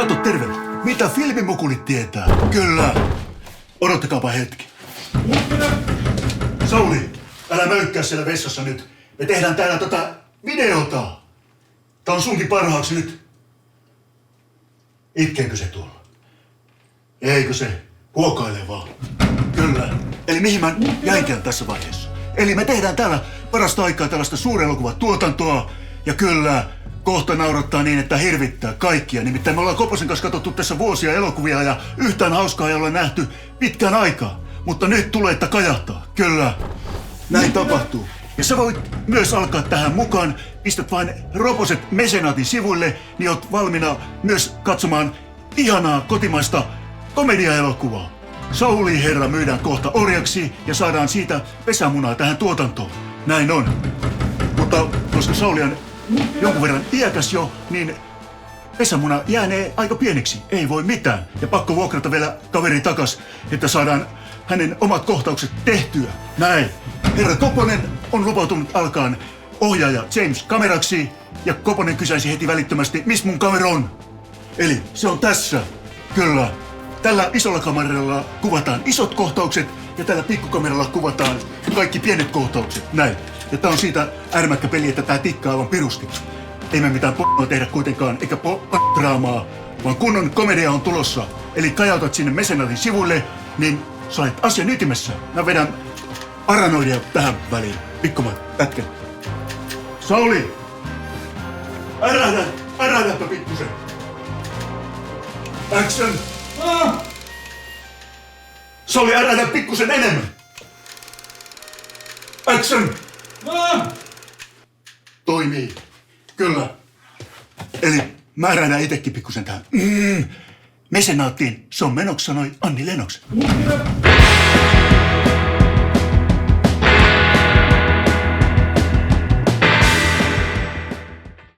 Kato terve. Mitä filmimukulit tietää? Kyllä. Odottakaapa hetki. Sauli, älä möykkää siellä vessassa nyt. Me tehdään täällä videota. Tää on sunkin parhaaksi nyt. Itkeekö se tuolla? Eikö se? Huokailee vaan. Kyllä. Eli mihin mä jäinkään tässä vaiheessa? Eli me tehdään täällä parasta aikaa tällaista suurelokuvatuotantoa. Ja kyllä, kohta naurattaa niin, että hirvittää kaikkia. Nimittäin me ollaan Koposen kanssa katsottu tässä vuosia elokuvia ja yhtään hauskaa ei ole nähty pitkään aikaa. Mutta nyt tulee, että kajahtaa. Kyllä. Näin tapahtuu. Ja sä voit myös alkaa tähän mukaan. Pistät vain Roposet Mesenaatin sivuille, niin oot valmiina myös katsomaan ihanaa kotimaista komediaelokuvaa. Sauli herra myydään kohta orjaksi ja saadaan siitä pesämunaa tähän tuotantoon. Näin on. Mutta koska Sauli on jonkun verran iäkäs jo, niin pesämuna jäänee aika pieneksi. Ei voi mitään. Ja pakko vuokrata vielä kaveri takas, että saadaan hänen omat kohtaukset tehtyä. Näin. Herra Koponen on lupautunut alkaan ohjaaja James kameraksi. Ja Koponen kysäisi heti välittömästi, missä mun kamera on. Eli se on tässä. Kyllä. Tällä isolla kameralla kuvataan isot kohtaukset ja tällä pikkukameralla kuvataan kaikki pienet kohtaukset. Näin. Ja tää on siitä äärimäkkä peli, että tää tikkaa aivan pirusti. Ei me mitään p***a tehdä kuitenkaan, eikä draamaa, vaan kunnon komedia on tulossa. Eli kajautat sinne Mesenaatin sivuille, niin sä olet asian ytimessä. Mä vedän paranoidia tähän väliin. Pikkuman pätkän. Sauli! Ärähdäpä pikkusen. Action! Sauli, ärähdä pikkusen enemmän. Action! Toimii. Kyllä. Eli mä ärähdän itekin pikkusen tähän. Mesenaattiin, se on menoksi, sanoi Anni Lennox.